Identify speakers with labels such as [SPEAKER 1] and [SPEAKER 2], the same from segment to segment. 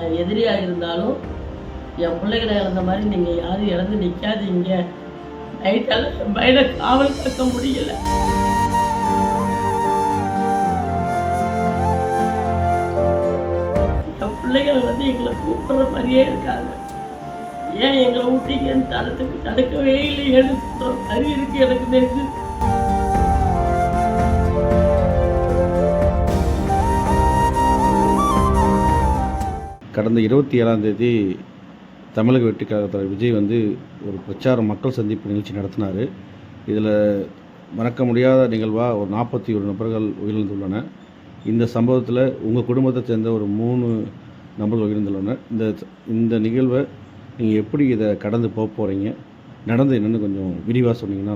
[SPEAKER 1] என் எதிரியாக இருந்தாலும் என் பிள்ளைகளை இழந்த மாதிரி நீங்கள் யாரும் இழந்து நிற்காதீங்க. நைட்டெல்லாம் பையனை காவல் காக்க முடியல. என் பிள்ளைகள் எங்களை கூப்பிடுற மாதிரியே இருக்காங்க. ஏன் எங்களை ஊட்டிங்கன்னு தடுக்கவே இல்லைன்னு சொல்கிற மாதிரி இருக்கு எனக்கு தெரிஞ்சு.
[SPEAKER 2] கடந்த 27ஆம் தேதி தமிழக வெற்றி கழக தலைவர் விஜய் ஒரு பிரச்சார மக்கள் சந்திப்பு நிகழ்ச்சி நடத்தினார். இதில் மறக்க முடியாத நிகழ்வாக ஒரு 41 நபர்கள் உயிரிழந்துள்ளன. இந்த சம்பவத்தில் உங்கள் குடும்பத்தை சேர்ந்த ஒரு 3 நபர்கள் உயிரிழந்துள்ளனர். இந்த நிகழ்வை நீங்கள் எப்படி இதை கடந்து போக போகிறீங்க, நடந்து என்னென்னு கொஞ்சம் விரிவாக சொன்னீங்கன்னா.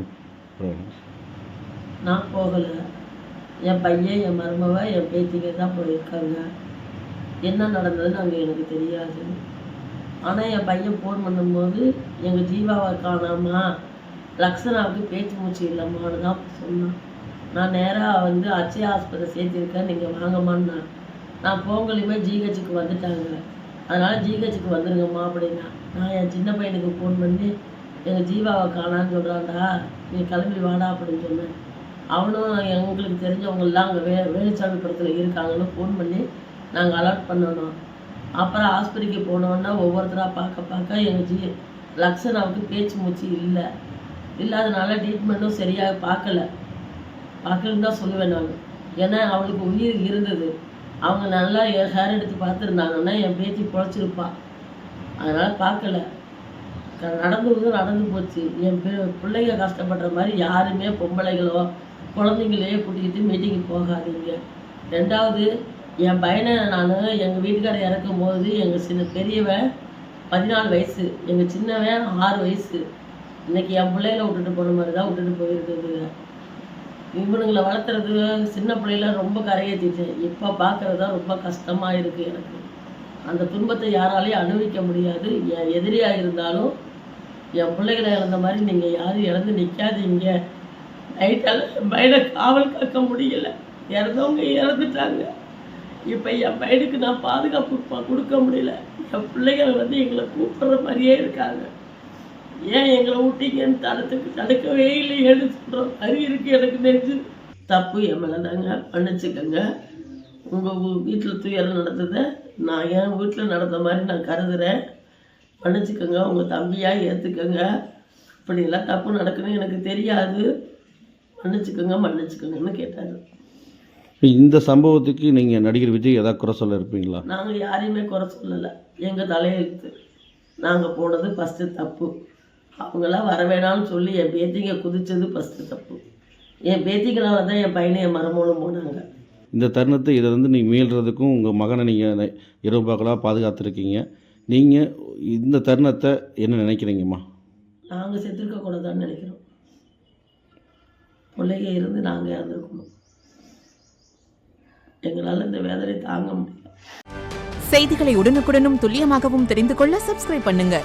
[SPEAKER 1] நான் போகலை, என் பையன், என் மருமவ, என் பேத்திங்க தான் போயிருக்காங்க. என்ன நடந்ததுன்னு அங்கே எனக்கு தெரியாது. ஆனால் என் பையன் ஃபோன் பண்ணும்போது எங்கள் ஜீவாவை காணாமா, லக்ஷனாவுக்கு பேச்சு மூச்சு இல்லைம்மான்னு தான் சொன்னான். நான் நேராக அச்சய ஆஸ்பத்திரி சேர்த்திருக்கேன், நீங்கள் வாங்கம்மான்னு. நான் போங்கலையுமே ஜிஹெச்சுக்கு வந்துட்டாங்க, அதனால் ஜிஹெச்சுக்கு வந்துருங்கம்மா அப்படின்னா. நான் என் சின்ன பையனுக்கு ஃபோன் பண்ணி எங்கள் ஜீவாவை காணான்னு சொல்கிறான்டா, நீ கிளம்பி வாடா அப்படின்னு சொன்னேன். அவனும் எங்களுக்கு தெரிஞ்சவங்களாம் அங்கே வேலுச்சாமி படத்தில் இருக்காங்கன்னு ஃபோன் பண்ணி நாங்கள் அலர்ட் பண்ணணும். அப்புறம் ஆஸ்பத்திரிக்கு போனோன்னா ஒவ்வொருத்தராக பார்க்க எங்கள் லக்ஷனாவுக்கு பேச்சு மூச்சு இல்லாதனால ட்ரீட்மெண்ட்டும் சரியாக பார்க்கலன்னு தான் சொல்லுவேன் நான். ஏன்னா அவளுக்கு உயிர் இருந்தது. அவங்க நல்லா ஹேர் எடுத்து பார்த்துருந்தாங்கன்னா என் பேத்தி பொழைச்சிருப்பா. அதனால் பார்க்கல. நடந்து போச்சு. என் பிள்ளைங்க கஷ்டப்படுற மாதிரி யாருமே பொம்பளைகளோ குழந்தைங்களையே கூட்டிக்கிட்டு மீட்டிங்கு போகாதீங்க. 2வது, என் பையனை நான் எங்கள் வீட்டுக்காரர் இறக்கும் போது எங்கள் பெரியவன் 14 வயசு, எங்கள் சின்னவன் 6 வயசு. இன்றைக்கி என் பிள்ளைகளை விட்டுட்டு போன மாதிரி தான் விட்டுட்டு போயிருக்குதுங்க. இவனுங்களை வளர்த்துறது சின்ன பிள்ளைல ரொம்ப கரையேற்றிட்டேன். இப்போ பார்க்குறது தான் ரொம்ப கஷ்டமாக இருக்குது எனக்கு. அந்த துன்பத்தை யாராலையும் அனுபவிக்க முடியாது. என் எதிரியாக இருந்தாலும் என் பிள்ளைகளை இழந்த மாதிரி நீங்கள் யாரும் இழந்து நிற்காதீங்க. நைட்டெல்லாம் பையனை காவல் காக்க முடியல. இறந்தவங்க இறந்துட்டாங்க. இப்போ என் பையனுக்கு நான் பாதுகாப்பு கொடுக்க முடியல. என் பிள்ளைகள் எங்களை கூப்பிடுற மாதிரியே இருக்காங்க. ஏன் எங்களை ஊட்டிங்கன்னு தடுக்கவே இல்லைன்னு சொல்கிற மாதிரி இருக்குது எனக்கு தெரிஞ்சு. தப்பு என் மேலே தாங்க, மன்னிச்சுக்கோங்க. உங்கள் வீட்டில் துயரம் நடந்ததை நான் என் வீட்டில் நடந்த மாதிரி நான் கருதுகிறேன். மன்னிச்சுக்கோங்க, உங்கள் தம்பியாக ஏற்றுக்கோங்க. இப்படியெல்லாம் தப்பு நடக்குன்னு எனக்கு தெரியாது, மன்னிச்சுக்கோங்கன்னு கேட்டார்.
[SPEAKER 2] இந்த சம்பவத்துக்கு நீங்கள் நடிகர் விஜய் ஏதாவது குறை சொல்ல இருப்பீங்களா?
[SPEAKER 1] நாங்கள் யாரையுமே குறை சொல்லலை. எங்கள் தலையெழுத்து. நாங்கள் போனது ஃபஸ்ட்டு தப்பு. அவங்களாம் வர வேணாம்னு சொல்லி என் பேத்திங்க குதித்தது ஃபஸ்ட்டு தப்பு. என் பேத்திகளால் தான் என் பையனை என் மருமகளும் போனாங்க.
[SPEAKER 2] இந்த தருணத்தை இதை நீங்கள் மீள்றதுக்கும் உங்கள் மகனை நீங்கள் இரவு பகலாக பாதுகாத்துருக்கீங்க. நீங்கள் இந்த தருணத்தை என்ன நினைக்கிறீங்கம்மா?
[SPEAKER 1] நாங்கள் செத்துருக்கக்கூடாதான்னு நினைக்கிறோம். பிள்ளைங்க இருந்து நாங்கள் இறந்துருக்கணும். எங்களால் இந்த வேதனை தாங்க முடியல.
[SPEAKER 3] செய்திகளை உடனுக்குடனும் துல்லியமாகவும் தெரிந்து கொள்ள சப்ஸ்கிரைப் பண்ணுங்க.